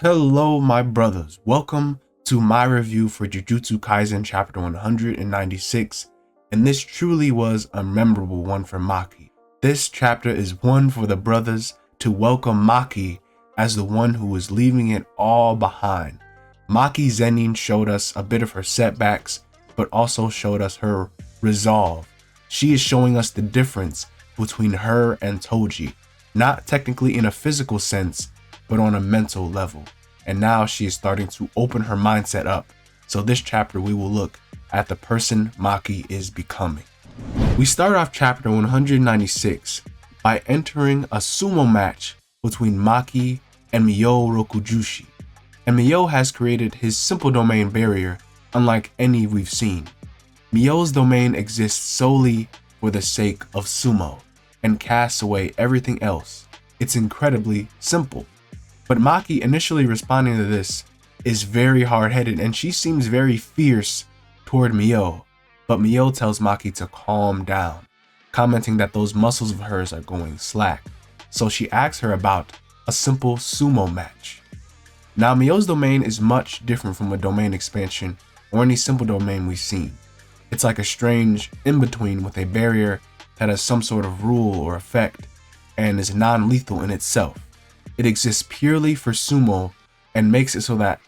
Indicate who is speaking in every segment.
Speaker 1: Hello, my brothers. Welcome to my review for Jujutsu Kaisen chapter 196, and this truly was a memorable one for Maki. This chapter is one for the brothers to welcome Maki as the one who was leaving it all behind. Maki Zenin showed us a bit of her setbacks, but also showed us her resolve. She is showing us the difference between her and Toji, not technically in a physical sense, but on a mental level. And now she is starting to open her mindset up. So this chapter we will look at the person Maki is becoming. We start off chapter 196 by entering a sumo match between Maki and Mio Rokujushi. And Mio has created his simple domain barrier unlike any we've seen. Mios Domain exists solely for the sake of sumo and casts away everything else. It's incredibly simple. But Maki initially responding to this is very hard-headed and she seems very fierce toward Mio. But Mio tells Maki to calm down, commenting that those muscles of hers are going slack. So she asks her about a simple sumo match. Now Mio's domain is much different from a domain expansion or any simple domain we've seen. It's like a strange in-between with a barrier that has some sort of rule or effect and is non-lethal in itself. It exists purely for sumo and makes it so that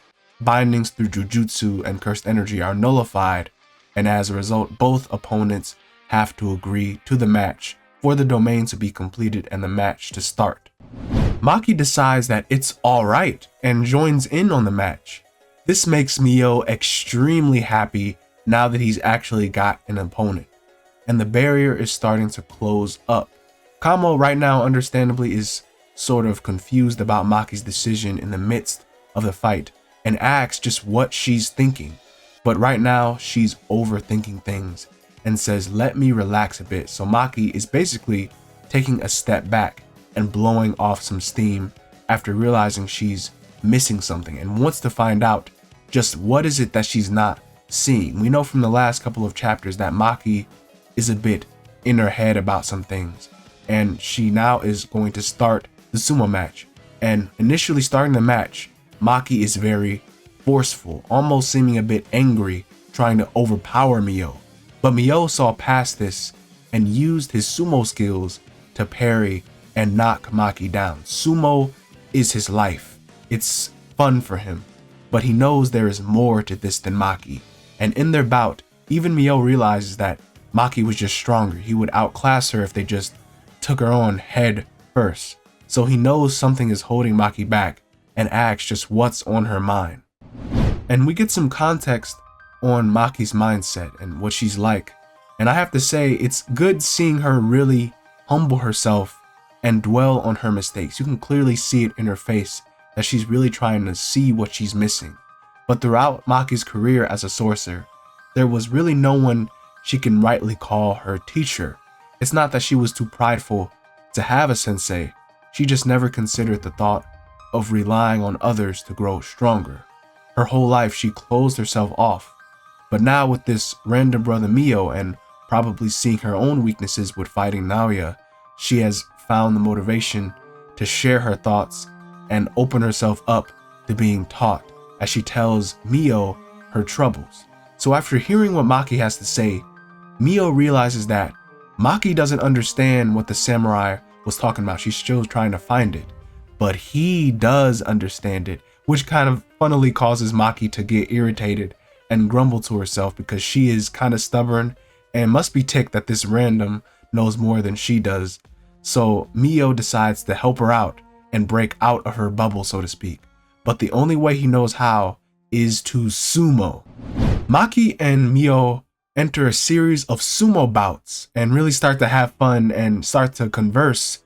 Speaker 1: bindings through Jujutsu and cursed energy are nullified, and as a result both opponents have to agree to the match for the domain to be completed and the match to start. Maki decides that it's alright and joins in on the match. This makes Mio extremely happy now that he's actually got an opponent, and the barrier is starting to close up. Kamo right now understandably is sort of confused about Maki's decision in the midst of the fight and asks just what she's thinking. But right now she's overthinking things and says, let me relax a bit. So Maki is basically taking a step back and blowing off some steam after realizing she's missing something and wants to find out just what is it that she's not seeing. We know from the last couple of chapters that Maki is a bit in her head about some things, and she now is going to start the sumo match. And initially starting the match, Maki is very forceful, almost seeming a bit angry, trying to overpower Mio. But Mio saw past this and used his sumo skills to parry and knock Maki down. Sumo is his life. It's fun for him, but he knows there is more to this than Maki. And in their bout, even Mio realizes that Maki was just stronger. He would outclass her if they just took her on head first. So he knows something is holding Maki back and asks just what's on her mind. And we get some context on Maki's mindset and what she's like. And I have to say, it's good seeing her really humble herself and dwell on her mistakes. You can clearly see it in her face that she's really trying to see what she's missing. But throughout Maki's career as a sorcerer, there was really no one she can rightly call her teacher. It's not that she was too prideful to have a sensei. She just never considered the thought of relying on others to grow stronger. Her whole life she closed herself off. But now with this random brother Mio and probably seeing her own weaknesses with fighting Naya, she has found the motivation to share her thoughts and open herself up to being taught as she tells Mio her troubles. So after hearing what Maki has to say, Mio realizes that Maki doesn't understand what the samurai was talking about. She's still trying to find it, but he does understand it, which kind of funnily causes Maki to get irritated and grumble to herself because she is kind of stubborn and must be ticked that this random knows more than she does. So Mio decides to help her out and break out of her bubble, so to speak. But the only way he knows how is to sumo. Maki and Mio enter a series of sumo bouts and really start to have fun and start to converse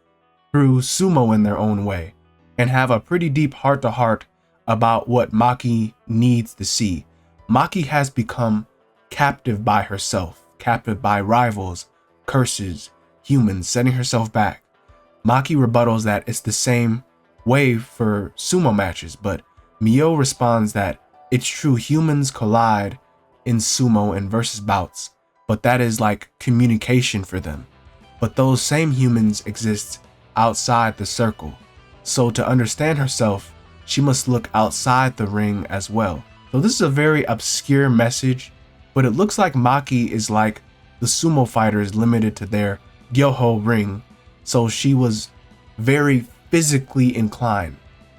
Speaker 1: through sumo in their own way and have a pretty deep heart-to-heart about what Maki needs to see. Maki has become captive by herself, captive by rivals, curses, humans, setting herself back. Maki rebuttals that it's the same way for sumo matches, but Mio responds that it's true, humans collide in sumo and versus bouts, but that is like communication for them. But those same humans exist outside the circle. So to understand herself, she must look outside the ring as well. So this is a very obscure message, but it looks like Maki is like the sumo fighters limited to their gyoho ring. So she was very physically inclined,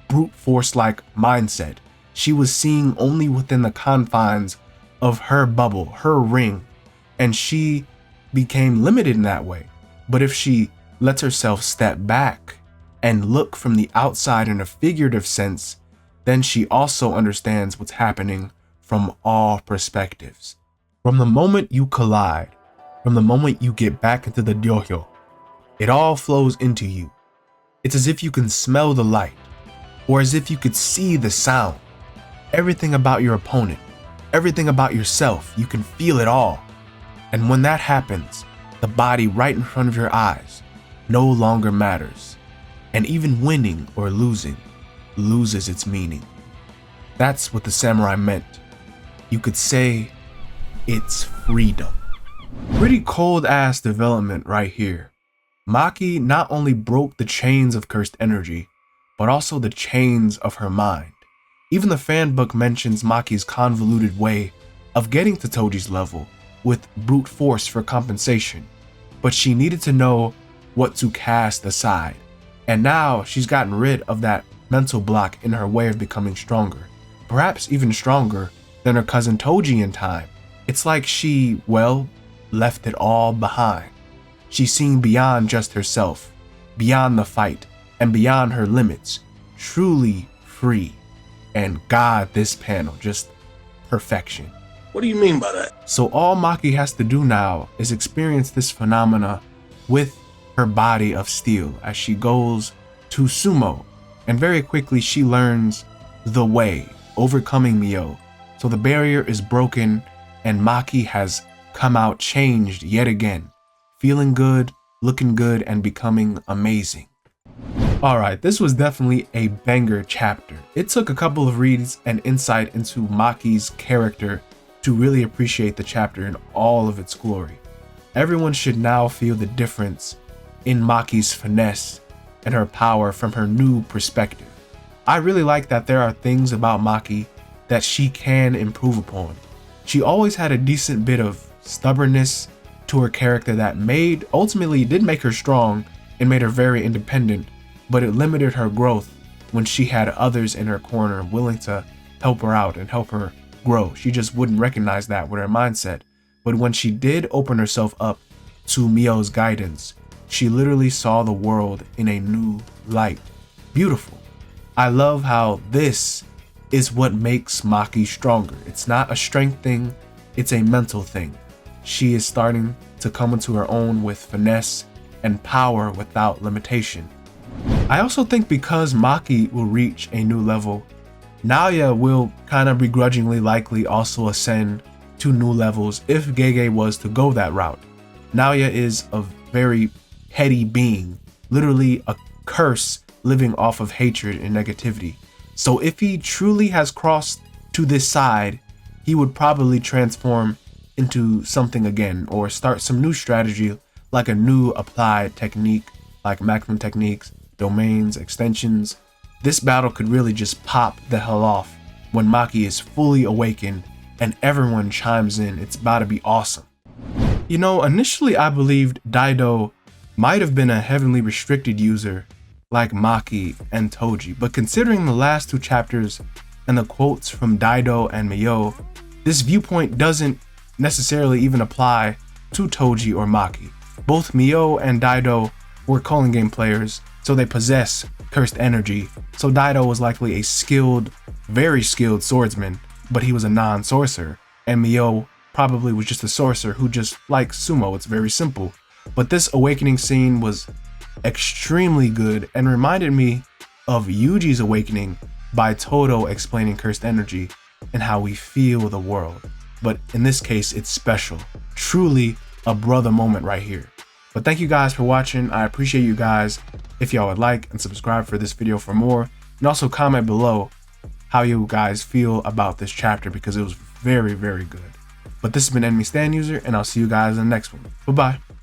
Speaker 1: brute force like mindset. She was seeing only within the confines of her bubble, her ring, and she became limited in that way. But if she lets herself step back and look from the outside in a figurative sense, then she also understands what's happening from all perspectives. From the moment you collide, from the moment you get back into the dohyo, it all flows into you. It's as if you can smell the light, or as if you could see the sound. Everything about your opponent, everything about yourself, you can feel it all. And when that happens, the body right in front of your eyes no longer matters. And even winning or losing loses its meaning. That's what the samurai meant. You could say it's freedom. Pretty cold ass development right here. Maki not only broke the chains of cursed energy, but also the chains of her mind. Even the fan book mentions Maki's convoluted way of getting to Toji's level with brute force for compensation, but she needed to know what to cast aside. And now she's gotten rid of that mental block in her way of becoming stronger, perhaps even stronger than her cousin Toji in time. It's like she, well, left it all behind. She's seen beyond just herself, beyond the fight, and beyond her limits, truly free. And God, this panel, just perfection.
Speaker 2: What do you mean by that?
Speaker 1: So all Maki has to do now is experience this phenomena with her body of steel as she goes to SUMO, and very quickly she learns the way, overcoming Mio. So the barrier is broken and Maki has come out changed yet again, feeling good, looking good, and becoming amazing. Alright, this was definitely a banger chapter. It took a couple of reads and insight into Maki's character to really appreciate the chapter in all of its glory. Everyone should now feel the difference in Maki's finesse and her power from her new perspective. I really like that there are things about Maki that she can improve upon. She always had a decent bit of stubbornness to her character that ultimately did make her strong and made her very independent, but it limited her growth when she had others in her corner willing to help her out and help her grow. She just wouldn't recognize that with her mindset. But when she did open herself up to Mio's guidance, she literally saw the world in a new light. Beautiful. I love how this is what makes Maki stronger. It's not a strength thing, it's a mental thing. She is starting to come into her own with finesse and power without limitation. I also think because Maki will reach a new level, Naya will kind of begrudgingly likely also ascend to new levels if Gege was to go that route. Naya is a very heady being, literally a curse living off of hatred and negativity. So if he truly has crossed to this side, he would probably transform into something again or start some new strategy, like a new applied technique, like maximum techniques, domains, extensions. This battle could really just pop the hell off when Maki is fully awakened and everyone chimes in. It's about to be awesome. You know, initially I believed Daido might have been a heavily restricted user like Maki and Toji, but considering the last two chapters and the quotes from Daido and Mio, this viewpoint doesn't necessarily even apply to Toji or Maki. Both Mio and Daido were calling game players, so they possess cursed energy. So Daido was likely a skilled, very skilled swordsman, but he was a non-sorcerer. And Mio probably was just a sorcerer who just likes sumo. It's very simple. But this awakening scene was extremely good and reminded me of Yuji's awakening by Todo explaining cursed energy and how we feel the world. But in this case, it's special. Truly a brother moment right here. But thank you guys for watching. I appreciate you guys. If y'all would like and subscribe for this video for more, and also comment below how you guys feel about this chapter because it was very, very good. But this has been Enemy Stand User, and I'll see you guys in the next one. Bye-bye.